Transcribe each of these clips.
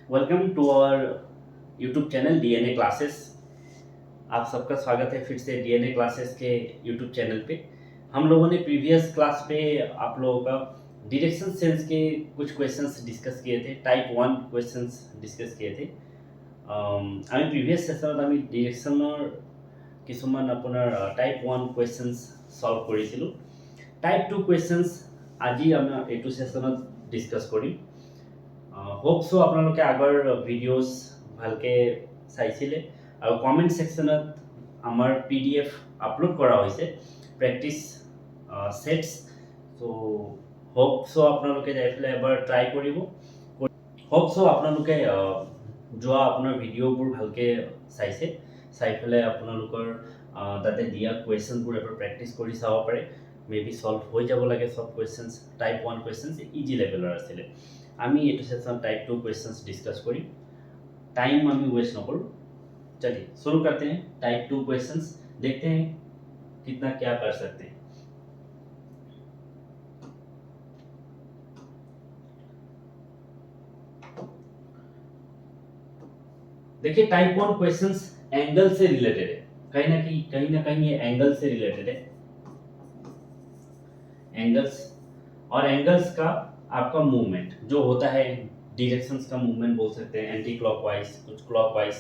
Welcome to our YouTube channel DNA classes. आप सबका स्वागत है फिर से डीएनए क्लासेस के यूट्यूब चैनल पे। हम लोगों ने प्रीवियस क्लास पे आप लोगों का डिरेक्शन सेंस के कुछ क्वेश्चंस डिस्कस किए थे, टाइप 1 क्वेश्चंस डिस्कस किए थे। আমি প্রিভিয়াছ সেশ্যনত আমি ডিৰেকশ্যনৰ কিছুমান আপোনাৰ টাইপ 1 কুৱেশ্যনছ সলভ কৰিছিলোঁ। টাইপ 2 কুৱেশ্যনছ আজি আমাৰ এইটো সেশ্যনত ডিছকাছ কৰিম। হোপ সো আপোনালোকে আগৰ ভিডিঅ'ছ ভালকে চাইছিলে আৰু কমেণ্ট ছেকশ্যনত আমাৰ PDF আপলোড কৰা হৈছে প্ৰেক্টিছ সেটছ। সো হোপ সো আপোনালোকে যাই পেলাই এবাৰ ট্ৰাই কৰিব। হোপ সো আপোনালোকে যোৱা আপোনাৰ ভিডিঅ'বোৰ ভালকে চাইছে, চাই পেলাই আপোনালোকৰ তাতে দিয়া কুৱেশ্যনবোৰ এবাৰ প্ৰেক্টিছ কৰি চাব পাৰে। মেবি সলভ হৈ যাব লাগে সব কুৱেশ্যনছ। টাইপ 1 কুৱেশ্যনছ ইজি লেভেলৰ আছিলে। আমি এইটো সেশন टाइप 2 क्वेश्चंस डिस्कस करी। टाइम हम वेस्ट न करूँ, चलिए शुरू करते हैं। टाइप 2 क्वेश्चंस देखते हैं कितना क्या कर सकते हैं। देखिए टाइप 1 क्वेश्चंस एंगल से रिलेटेड है, कहीं ना कहीं ये एंगल से रिलेटेड है। एंगल्स और एंगल्स का आपका मूवमेंट जो होता है, डायरेक्शंस का मूवमेंट बोल सकते हैं, एंटी क्लॉकवाइज कुछ क्लॉकवाइज।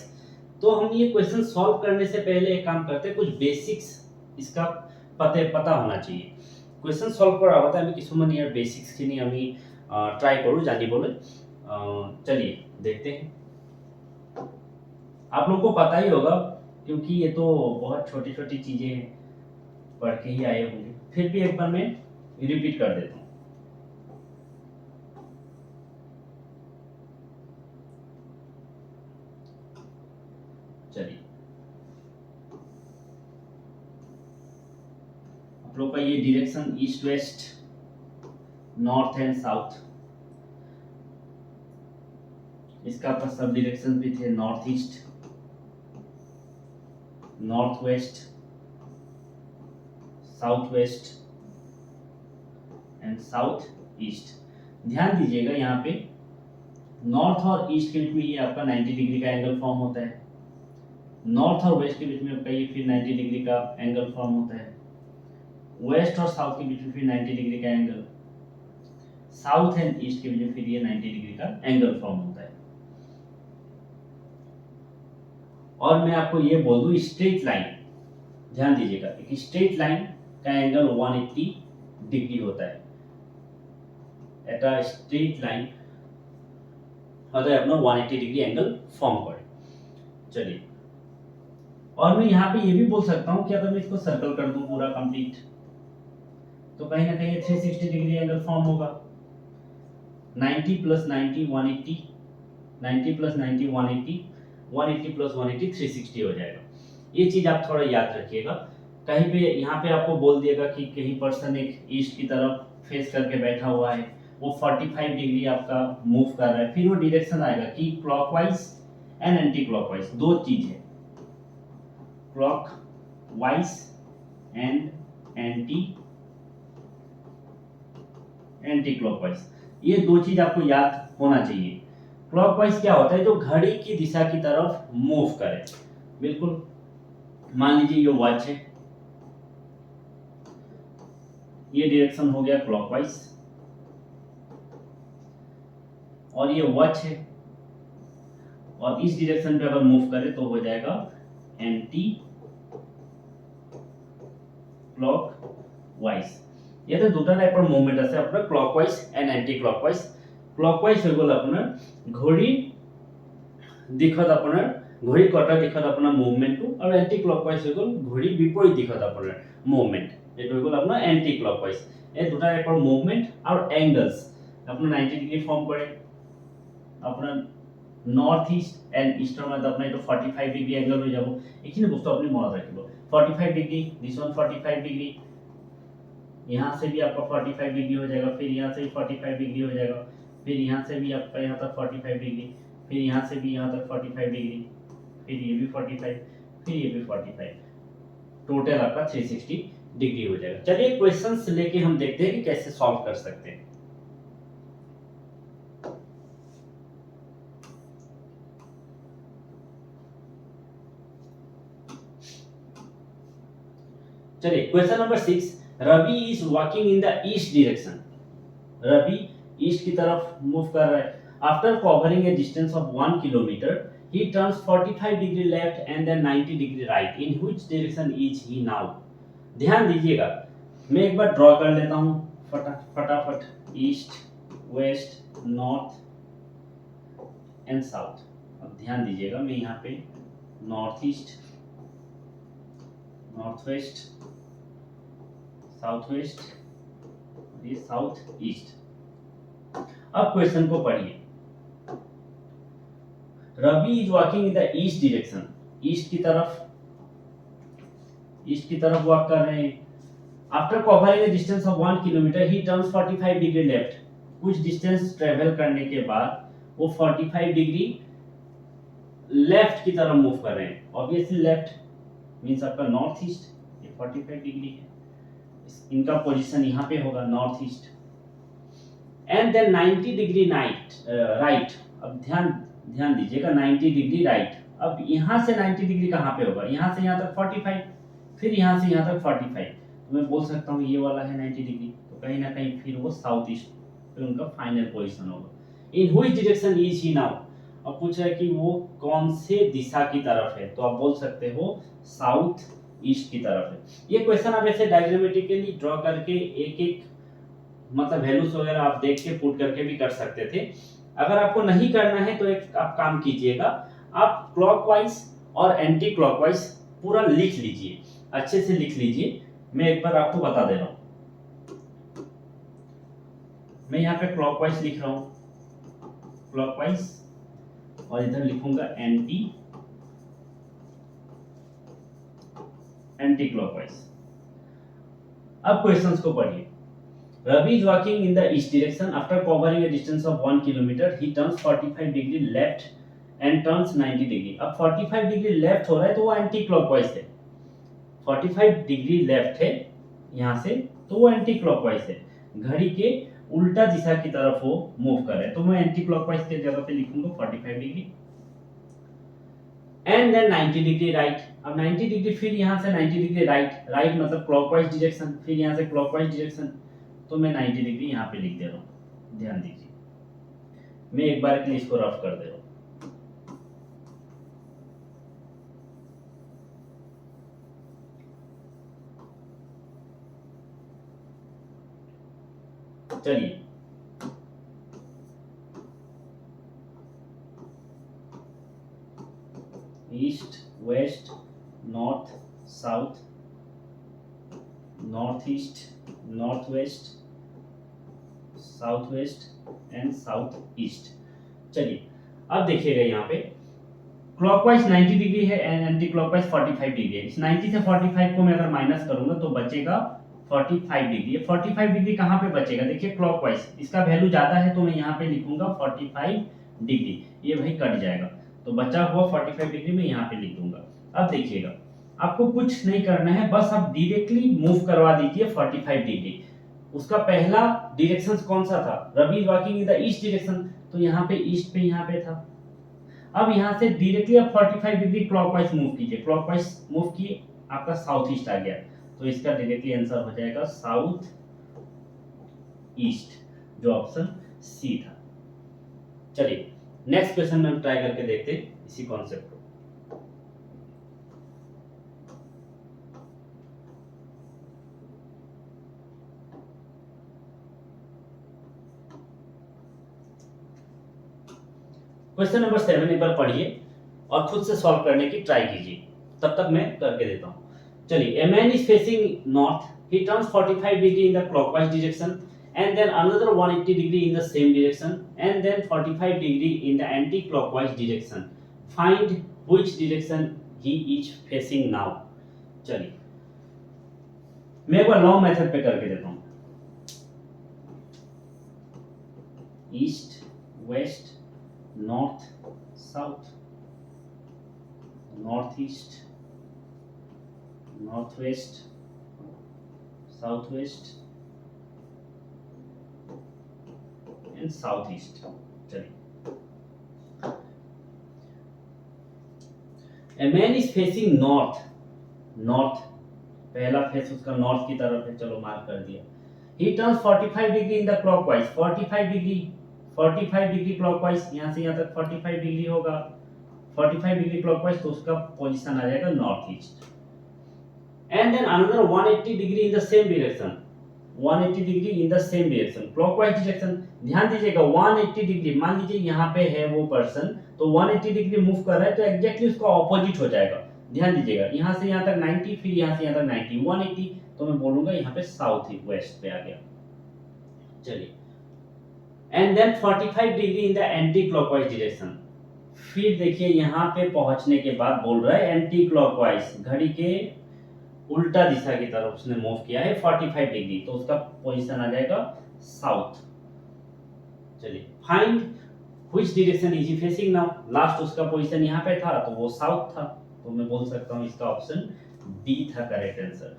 तो हम ये क्वेश्चन सॉल्व करने से पहले एक काम करते हैं, कुछ बेसिक्स इसका पता होना चाहिए। क्वेश्चन सॉल्व करा होता है কিছুমান ইয়াৰ बेसिक्स খিনি আমি ট্রাই কৰো জানিবলৈ। चलिए देखते हैं। आप लोगों को पता ही होगा क्योंकि ये तो बहुत छोटी छोटी चीजें पढ़ के ही आए होंगे, फिर भी एक बार मैं रिपीट कर देता हूँ। चलिए आप लोग का ये direction east west, north and south, इसका आपका सब डायरेक्शन भी थे, north east, north west, south west and south east. ध्यान दीजिएगा यहाँ पे नॉर्थ और ईस्ट के बीच में ये आपका 90 डिग्री का एंगल फॉर्म होता है। नॉर्थ और वेस्ट के बीच में आपका ये फिर 90 डिग्री का एंगल फॉर्म होता है। वेस्ट और साउथ के बीच में फिर 90 डिग्री का एंगल, साउथ एंड ईस्ट के बीच में फिर ये 90 डिग्री का एंगल फॉर्म होता है। और मैं आपको ये बोल दूं, स्ट्रेट लाइन, ध्यान दीजिएगा, एक स्ट्रेट लाइन का एंगल 180 डिग्री होता है। এটা স্ট্রেট লাইন होता है अपना 180 डिग्री एंगल फॉर्म करे। चलिए, और मैं यहाँ पे ये भी बोल सकता हूँ कि अगर मैं इसको सर्कल कर दूं पूरा कंप्लीट, तो कहीं ना कहीं 360 डिग्री एंगल फॉर्म होगा। 90 प्लस 90 180, 90 प्लस 90 180, 180 प्लस 180 360 हो जाएगा। ये चीज आप थोड़ा याद रखिएगा। कहीं पे यहाँ पे आपको बोल दिएगा कि कहीं पर्सन एक ईस्ट की तरफ फेस करके बैठा हुआ है, वो 45 डिग्री आपका मूव कर रहा है, फिर वो डायरेक्शन आएगा कि क्लॉकवाइज एंड एंटी क्लॉकवाइज, दो चीज है, क्लॉकवाइज एंड एंटी क्लॉकवाइज। ये दो चीज आपको याद होना चाहिए। क्लॉकवाइज क्या होता है, जो घड़ी की दिशा की तरफ मूव करे। बिल्कुल मान लीजिए ये वॉच है, ये डायरेक्शन हो गया क्लॉकवाइज, और ये वॉच है, और इस डायरेक्शन पे अगर मूव करे तो हो जाएगा एंटी क्लॉकवाइज। याতে দুটা টাইপৰ মুভমেন্ট আছে আপোনাৰ, clockwise and anti clockwise. Clockwise হৈ গ'ল আপোনাৰ ঘড়ী দিশত আপোনাৰ, ঘড়ী কটা দিশত আপোনাৰ মুভমেন্টটো, আৰু এন্টি ক্লকৱাইজ হৈ গ'ল ঘড়ী বিপৰীত দিশত আপোনাৰ মুভমেন্ট। এইটো হৈ গ'ল আপোনাৰ এন্টি ক্লকৱাইজ। এই দুটা টাইপৰ মুভমেন্ট আৰু এংগলছ আপোনাৰ 90 ডিগ্ৰী ফৰ্ম কৰে। আপোনাৰ নৰ্থ ইষ্ট এণ্ড ইষ্টৰ মাজত আপোনাৰ এইটো 45 ডিগ্ৰী এংগল হৈ যাব। এইখিনি বস্তু আপুনি মনত ৰাখিব। 45 डिग्री, दिस वन 45 डिग्री, यहाँ से भी आपका 45 डिग्री हो जाएगा, फिर यहाँ से भी 45 डिग्री हो जाएगा, फिर यहाँ से भी आपका यहाँ तक 45 डिग्री, फिर यहाँ से भी यहाँ तक 45 डिग्री, फिर ये भी 45, फिर ये भी 45, टोटल आपका 360 डिग्री हो जाएगा। चलिए क्वेश्चंस लेके हम देखते हैं कि कैसे सॉल्व कर सकते हैं। चलिए question number 6, Ravi is walking in the east direction. Ravi east की तरफ मूव कर रहा है। After covering a distance of 1 kilometre he turns 45 degree left and then 90 degree right. In which direction is he now? ध्यान दीजिएगा, मैं एक बार ड्रॉ कर लेता हूं फटाफट। East, west, north and south. अब ध्यान दीजिएगा, मैं यहाँ पे north east, north west, south west, ये साउथ ईस्ट। अब क्वेश्चन को पढ़िए। Ravi is walking in the east direction, east की तरफ वॉक कर रहे हैं। After covering a distance of 1 kilometre he turns 45 degree left. कुछ डिस्टेंस ट्रेवल करने के बाद वो 45 डिग्री लेफ्ट की तरफ मूव कर रहे हैं। ऑब्वियसली लेफ्ट मींस आपका नॉर्थ ईस्ट, ये 45 डिग्री है, इनका पोजीशन यहाँ पे होगा north east. And then 90 degree right. अब ध्यान दीजिएगा, 90 डिग्री राइट। अब यहाँ से 90 डिग्री कहाँ पे होगा? यहाँ से यहाँ तक 45, फिर यहाँ से यहाँ तक 45। तो मैं बोल सकता हूँ ये वाला है 90 डिग्री, तो कहीं ना कहीं फिर वो साउथ ईस्ट फिर उनका फाइनल पोजीशन होगा। इन which direction is he now? अब पूछ रहा है कि वो कौन से दिशा की तरफ है, तो आप बोल सकते हो साउथ ईस्ट की तरफ है। ये क्वेश्चन आप ऐसे डायग्रामेटिकली ड्रॉ करके एक एक मतलब वैल्यूज वगैरह आप देख के पुट करके भी कर सकते थे। अगर आपको नहीं करना है तो एक आप काम कीजिएगा, आप क्लॉकवाइज और एंटी क्लॉकवाइज पूरा लिख लीजिए, अच्छे से लिख लीजिए। मैं एक बार आपको बता दे रहा हूं, मैं यहाँ पे क्लॉकवाइज लिख रहा हूं, क्लॉकवाइज, और इधर लिखूंगा एंटी क्लॉकवाइज। अब क्वेश्चंस को पढ़िए। Ravi is walking in the east direction. After covering a distance of 1 kilometer, he turns 45 degree left and turns 90 degree. अब 45 डिग्री लेफ्ट हो रहा है तो वो एंटी क्लॉकवाइज है। 45 डिग्री लेफ्ट है यहाँ से, तो वो एंटी क्लॉकवाइज है, घड़ी के उल्टा दिशा की तरफ वो मूव कर रहे हैं। तो मैं एंटी क्लॉकवाइज की जगह पे लिखूंगा 45 degree and then 90 degree right. अब 90 डिग्री फिर यहाँ से 90 डिग्री राइट मतलब क्लॉकवाइज डायरेक्शन, फिर यहाँ से क्लॉकवाइज डायरेक्शन। तो मैं 90 डिग्री यहाँ पे लिख दे रहा हूँ, ध्यान दीजिए। मैं एक बार के लिए इसको रफ कर दे रहा हूँ। चलिए east, west, north, south, north east, north west, south west and south east. चलिए अब देखिएगा, यहाँ पे क्लॉकवाइज 90 डिग्री है एंड एंटी क्लॉकवाइज 45 डिग्री है। इस 90 से 45 को मैं अगर माइनस करूंगा तो बचेगा 45 डिग्री। ये 45 डिग्री कहाँ पे बचेगा? देखिए क्लॉकवाइज, इसका वैल्यू ज्यादा है तो मैं यहाँ पे लिखूंगा 45 डिग्री, ये वही कट जाएगा, तो बचा हुआ 45 डिग्री में यहाँ पे लिख दूंगा। अब देखिएगा, आपको कुछ नहीं करना है, बस आप डायरेक्टली मूव करवा दीजिए 45 डिग्री। उसका पहला डायरेक्शन कौन सा था? Ravi walking in the east direction, तो यहाँ पे ईस्ट पे यहाँ पे था। अब यहाँ से डायरेक्टली आप 45 डिग्री क्लॉकवाइज मूव कीजिए, क्लॉकवाइज मूव किए, आपका साउथ ईस्ट आ गया, तो इसका डायरेक्टली आंसर हो जाएगा साउथ ईस्ट, जो ऑप्शन सी था। चलिए नेक्स्ट क्वेश्चन में हम ट्राई करके देखते हैं इसी कॉन्सेप्ट को। क्वेश्चन नंबर 7 एक बार पढ़िए और खुद से सॉल्व करने की ट्राई कीजिए, तब तक मैं करके देता हूं। चलिए, a man is facing north, he turns 45 degree in the clockwise direction and then another 180 degree in the same direction and then 45 degree in the anti-clockwise direction. Find which direction he is facing now. चलिए मैं एक बार long method पे करके देता हूं। East, west, north, south, north east, north west, south west and south east. चलिए, a man is facing north, north पहला face उसका नॉर्थ की तरफ है, चलो मार्क कर दिया। He turns 45 degree in the clockwise, 45 degree clockwise, यहाँ से यहाँ तक 45 डिग्री होगा, 45 डिग्री क्लॉकवाइज, तो उसका पोजीशन आ जाएगा north east. And then another 180 degree in the same direction, 180 degree in the same direction, clockwise direction. ध्यान दीजिएगा 180 डिग्री, मान लीजिए यहाँ पे है वो पर्सन, तो 180 डिग्री मूव कर रहा है, तो एग्जैक्टली उसका ऑपोजिट हो जाएगा। ध्यान दीजिएगा यहाँ से यहाँ तक 90, फिर यहाँ से यहाँ तक 90, 180, तो मैं बोलूंगा यहाँ पे साउथ वेस्ट पे आ गया। चलिए, and then 45 degree in the anti clockwise direction. फिर देखिए यहाँ पे पहुंचने के बाद बोल रहा है एंटी क्लॉकवाइज, घड़ी के उल्टा दिशा की तरफ उसने मूव किया है 45 डिग्री, तो उसका पोजीशन आ जाएगा साउथ। चलिए, find which direction is he facing now. Last उसका पोजीशन यहाँ पे था, तो वो साउथ था, तो मैं बोल सकता हूँ इसका ऑप्शन डी था करेक्ट आंसर।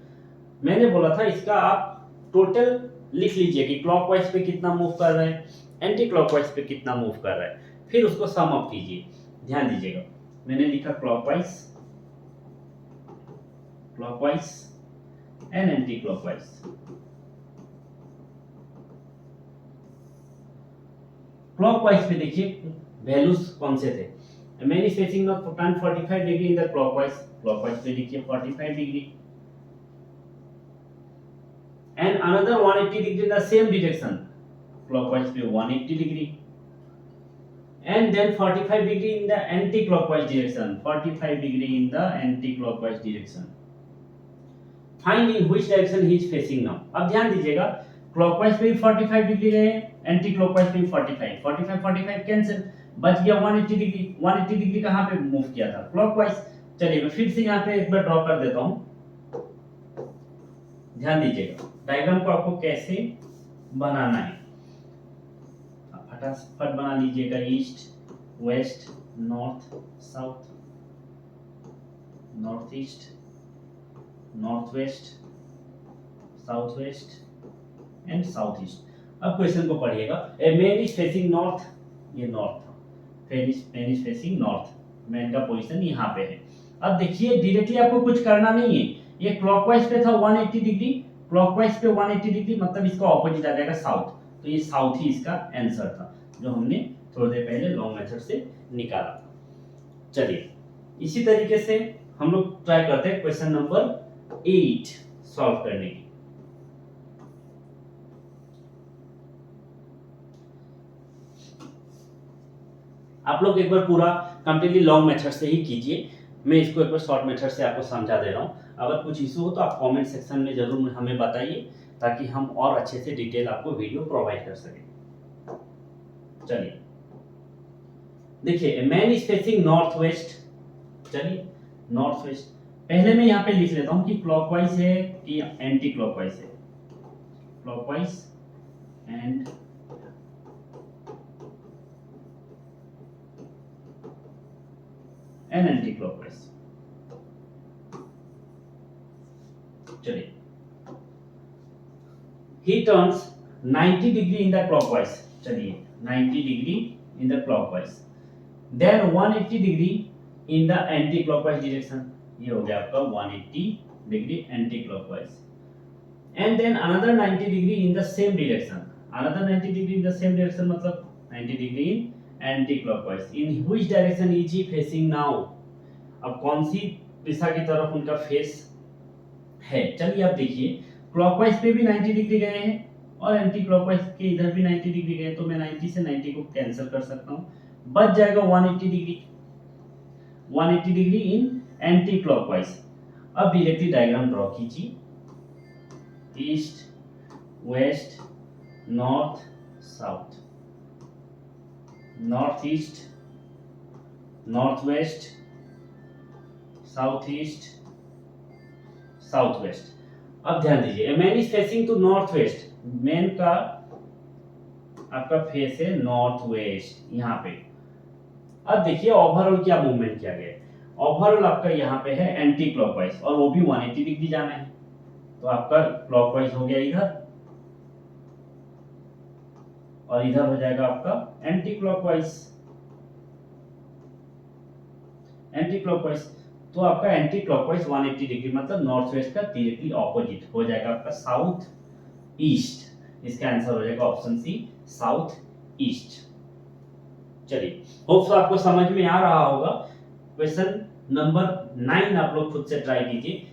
मैंने बोला था इसका आप टोटल लिख लीजिए कि क्लॉकवाइज पे कितना मूव कर रहा है, एंटी क्लॉकवाइज पे कितना मूव कर रहा है, फिर उसको सम अप कीजिए। ध्यान दीजिएगा मैंने लिखा clockwise, clockwise and anti clockwise. Clockwise पे देखिए वैल्यूज कौन से थे, man is facing north 45 degree in the clockwise, clockwise पे लिखिए 45 degree, and another 180 degree in the same direction, clockwise पे 180 degree, and then 45 degree in the anti-clockwise direction, 45 degree in the anti-clockwise direction. Find in which direction he is facing now. अब ध्यान दीजिएगा clockwise पे भी 45 degree गए, anti clockwise पे भी 45 cancel, बच गया 180 डिग्री। 180 डिग्री कहाँ पे मूव किया था, क्लॉकवाइज। चलिए मैं फिर से यहाँ पे एक बार ड्रॉ कर देता हूँ, ध्यान दीजिएगा डायग्राम को आपको कैसे बनाना है, फटाफट बना लीजिएगा। East, west, north, south, north east, north west, south west and south east. अब क्वेश्चन को पढ़िएगा। A man is facing north, ये नॉर्थ था, man is facing north, man का पोजीशन यहाँ पे है। अब देखिए डायरेक्टली आपको कुछ करना नहीं है, ये क्लॉकवाइज पे था 180 डिग्री, क्लॉकवाइज पे 180 डिग्री, मतलब इसका ऑपोजिट आ जाएगा साउथ, तो ये साउथ ही इसका आंसर था जो हमने थोड़ी देर पहले लॉन्ग मेथड से निकाला था। चलिए इसी तरीके से हम लोग ट्राई करते हैं क्वेश्चन नंबर 8 सॉल्व करने की। आप लोग एक बार पूरा कंप्लीटली लॉन्ग मेथड से ही कीजिए, मैं इसको एक बार शॉर्ट मेथड से आपको समझा दे रहा हूँ। अगर कुछ इशू हो तो आप कमेंट सेक्शन में जरूर हमें बताइए, ताकि हम और अच्छे से डिटेल आपको वीडियो प्रोवाइड कर सकें। चलिए देखिए, man is facing north west. चलिए नॉर्थ वेस्ट, पहले मैं यहाँ पे लिख लेता हूँ कि क्लॉकवाइज है कि एंटी क्लॉकवाइज है, क्लॉकवाइज एंड एंटी क्लॉकवाइज। चलिए, he turns 90 degree in the clockwise, चलिए 90 degree in the clockwise, then 180 degree in the anti clockwise direction, ये हो गया आपका 180 degree anti clockwise, and then another 90 degree in the same direction, another 90 degree in the same direction मतलब 90 degree in anti clockwise. In which direction is he facing now? अब कौन सी दिशा की तरफ उनका फेस है। चलिए आप देखिए क्लॉकवाइज पे भी 90 डिग्री गए हैं और एंटी क्लॉकवाइज के इधर भी 90 डिग्री गए, तो मैं 90 से 90 को कैंसिल कर सकता हूँ, बच जाएगा 180 degree, 180 degree in anticlockwise. अब डायरेक्टली डायग्राम ड्रॉ कीजिए, east, west, north, south, north east, north west, south east, south west. अब ध्यान दीजिए, man is facing to north west, man का आपका फेस है नॉर्थ वेस्ट यहाँ पे। अब देखिए ओवरऑल क्या मूवमेंट किया गया है, ओवरऑल आपका यहाँ पे है एंटी क्लॉकवाइज और वो भी 180 डिग्री जाना है, तो आपका क्लॉकवाइज हो गया इधर और इधर हो जाएगा आपका एंटी क्लॉकवाइज, एंटी क्लॉकवाइज। तो आपका एंटी क्लॉकवाइज 180 डिग्री मतलब नॉर्थ वेस्ट का डायरेक्टली ऑपोजिट हो जाएगा आपका साउथ ईस्ट। इसका आंसर हो जाएगा ऑप्शन सी साउथ ईस्ट। चलिए होप सो आपको समझ में आ रहा होगा। क्वेश्चन नंबर 9 आप लोग खुद से ट्राई कीजिए,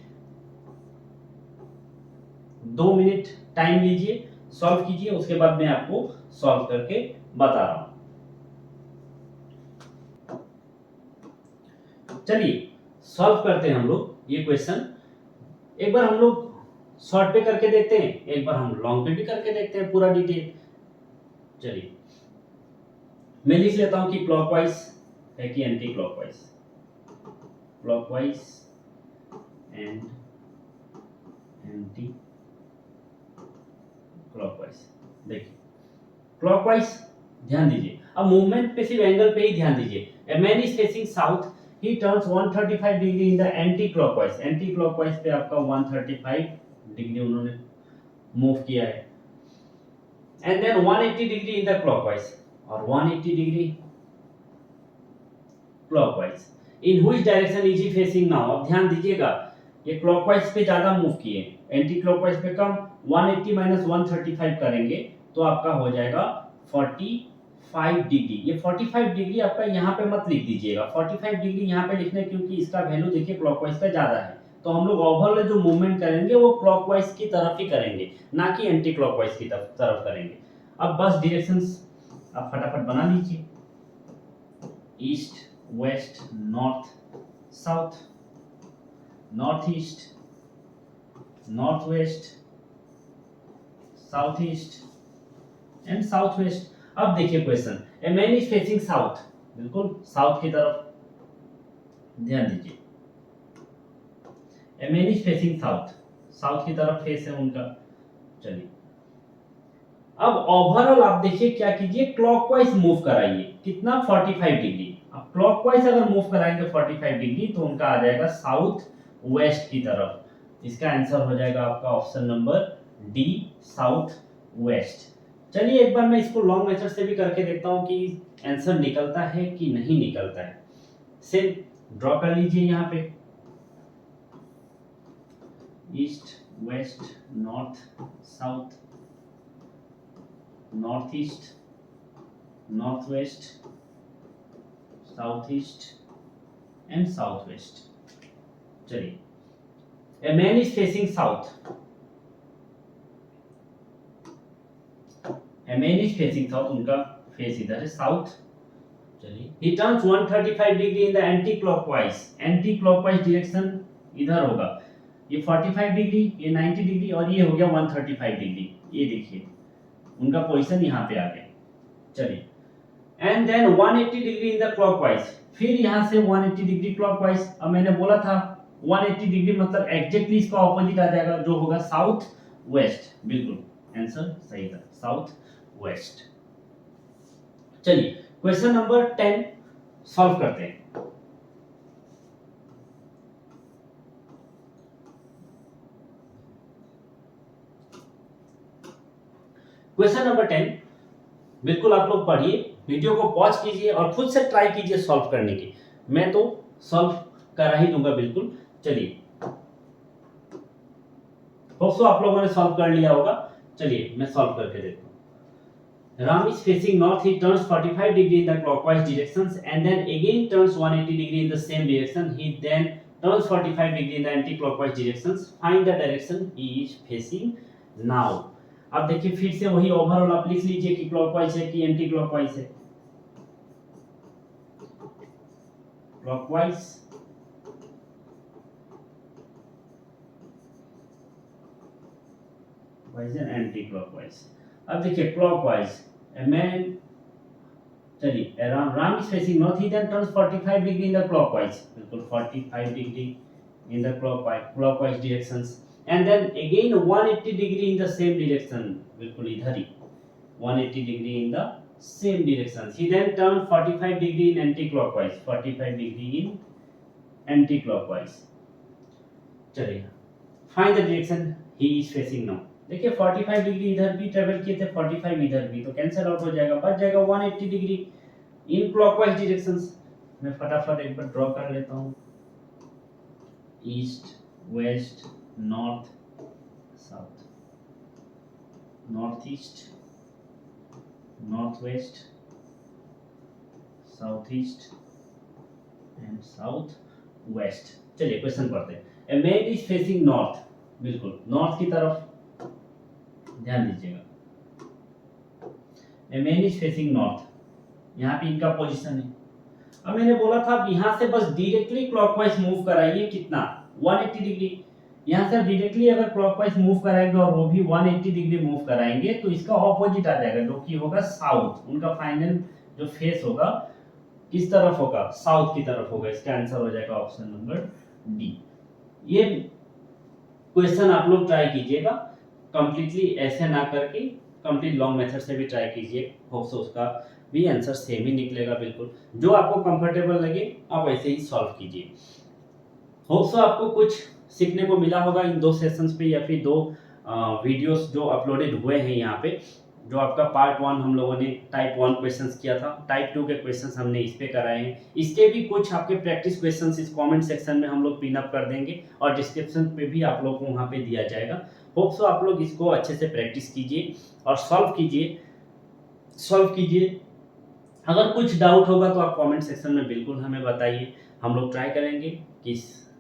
2 मिनट टाइम लीजिए, सॉल्व कीजिए, उसके बाद मैं आपको सॉल्व करके बता रहा हूं। चलिए सॉल्व करते हैं हम लोग ये क्वेश्चन। एक बार हम लोग शॉर्ट पे करके देखते हैं, एक बार हम लॉन्ग पे भी करके देखते हैं पूरा डिटेल। चलिए मैं लिख लेता हूं कि क्लॉकवाइज है कि anti clockwise, clockwise and anti clockwise. देखिए क्लॉकवाइज ध्यान दीजिए, अब मूवमेंट पे सिर्फ एंगल पे ही ध्यान दीजिए। A man is facing south, he turns 135 degree in the anti clockwise. Anti clockwise पे आपका 135 डिग्री उन्होंने मूव किया है, and then 180 degree in the clockwise और 180 degree clockwise. In which direction is he facing now? अब ध्यान दीजिएगा ये क्लॉकवाइज पे ज्यादा मूव किए, एंटी क्लॉकवाइज पे कम। 180 माइनस 135 करेंगे तो आपका हो जाएगा 45 डिग्री। ये 45 डिग्री आपका यहाँ पे मत लिख दीजिएगा, 45 डिग्री यहाँ पे लिखना है क्योंकि इसका वैल्यू देखिए क्लॉकवाइज का ज्यादा है। तो हम लोग ओवरऑल जो मूवमेंट करेंगे वो क्लॉकवाइज की तरफ ही करेंगे, ना कि एंटी क्लॉकवाइज की तरफ करेंगे। अब बस डायरेक्शंस आप फटाफट बना लीजिए, east west north south, north east north west south east and south west. अब देखिए question, A man is facing south, बिल्कुल साउथ की तरफ ध्यान दीजिए। A man is facing south, south की तरफ फेस है उनका। चलिए अब ओवरऑल आप देखिए क्या कीजिए, क्लॉकवाइज मूव कराइए, कितना 45 डिग्री। अब क्लॉकवाइज अगर मूव कराएंगे 45 डिग्री तो उनका आ जाएगा साउथ वेस्ट की तरफ। इसका आंसर हो जाएगा आपका option number D south west. चलिए एक बार मैं इसको लॉन्ग मेथड से भी करके देखता हूं कि आंसर निकलता है कि नहीं निकलता है। सेम ड्रॉ कर लीजिए यहाँ पे, east west north south, north east north west south east and south west. चलिए a man is facing south, a man is facing south, उनका फेस इधर है साउथ। चलिए he turns 135 degree in the anti clockwise, anti clockwise direction इधर होगा। ये 45 degree, ये 90 degree और ये हो गया 135 डिग्री। ये देखिए उनका पोजीशन यहाँ पे आ गया। चलिए and then 180 degree in the clockwise, फिर यहाँ से 180 डिग्री क्लॉकवाइज। अब मैंने बोला था 180 डिग्री मतलब एग्जैक्टली इसका ऑपोजिट आ जाएगा जो होगा साउथ वेस्ट। बिल्कुल आंसर सही था, साउथ वेस्ट। चलिए क्वेश्चन नंबर 10 सॉल्व करते हैं। क्वेश्चन नंबर 10 बिल्कुल आप लोग पढ़िए, वीडियो को पॉज कीजिए और खुद से ट्राई कीजिए सॉल्व करने की। मैं तो सॉल्व करा ही दूंगा बिल्कुल। चलिए होप सो आप लोगों ने सॉल्व कर लिया होगा। चलिए मैं सॉल्व करके देखता हूं। Ram is facing north, he turns 45 degree in the clockwise directions and then again turns 180 degree in the same direction. He then turns 45 degree in the anti-clockwise directions. Find the direction he is facing now. अब देखिए फिर से वही overall आप लिख लीजिए कि clockwise है कि एंटी क्लॉकवाइज है। Clockwise wise and anticlockwise. अब देखिए क्लॉकवाइज मैन, चलिए Ram is facing north, he then turns 45 degree in the clockwise, बिल्कुल 45 degree in the clockwise directions and then again 180 degree in the same direction, बिल्कुल इधर ही 180 degree in the same direction. He then turn 45 degree in anticlockwise, 45 degree in anticlockwise. चलिए find the direction he is facing now. देखिए 45 degree इधर भी travel किए थे, 45 इधर भी, तो कैंसिल आउट हो जाएगा, बच जाएगा 180 डिग्री इन क्लॉकवाइज डायरेक्शंस। मैं फटाफट एक बार ड्रॉ कर लेता हूं। East, west, north, south, north east, north west, south east and south west. चलिए क्वेश्चन पढ़ते हैं। A man is facing north, बिल्कुल नॉर्थ की तरफ ध्यान दीजिएगा। A man is facing north, यहाँ पे इनका पोजीशन है। अब मैंने बोला था यहाँ से बस डायरेक्टली क्लॉकवाइज मूव कराइए, कितना 180 डिग्री। यहाँ से डायरेक्टली अगर क्लॉकवाइज मूव कराएंगे और वो भी 180 डिग्री मूव कराएंगे तो इसका ऑपोजिट आ जाएगा, जो कि होगा साउथ। उनका फाइनल जो फेस होगा किस तरफ होगा, साउथ की तरफ होगा। इसका आंसर हो जाएगा ऑप्शन नंबर डी। ये क्वेश्चन आप लोग ट्राई कीजिएगा, कंप्लीटली ऐसे ना करके कंप्लीट लॉन्ग मेथड से भी ट्राई कीजिए, होप सो उसका भी आंसर सेम ही निकलेगा। बिल्कुल जो आपको कंफर्टेबल लगे आप ऐसे ही सॉल्व कीजिए। होप सो आपको कुछ सीखने को मिला होगा इन 2 सेशंस पे, या फिर 2 वीडियोस जो अपलोडेड हुए हैं यहाँ पे। जो आपका पार्ट 1 हम लोगों ने टाइप 1 क्वेश्चंस किया था, टाइप 2 के क्वेश्चंस हमने इस पे कराए हैं। इसके भी कुछ आपके प्रैक्टिस क्वेश्चंस इस कमेंट सेक्शन में हम लोग पिन अप कर देंगे और डिस्क्रिप्शन पे भी आप लोग को वहाँ पे दिया जाएगा। होप सो आप लोग इसको अच्छे से प्रैक्टिस कीजिए और सॉल्व कीजिए। अगर कुछ डाउट होगा तो आप कमेंट सेक्शन में बिल्कुल हमें बताइए, हम लोग ट्राई करेंगे कि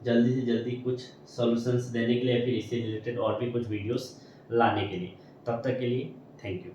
जल्दी से जल्दी कुछ सॉल्यूशंस देने के लिए, फिर इससे रिलेटेड और भी कुछ वीडियोस लाने के लिए। तब तक के लिए थैंक यू।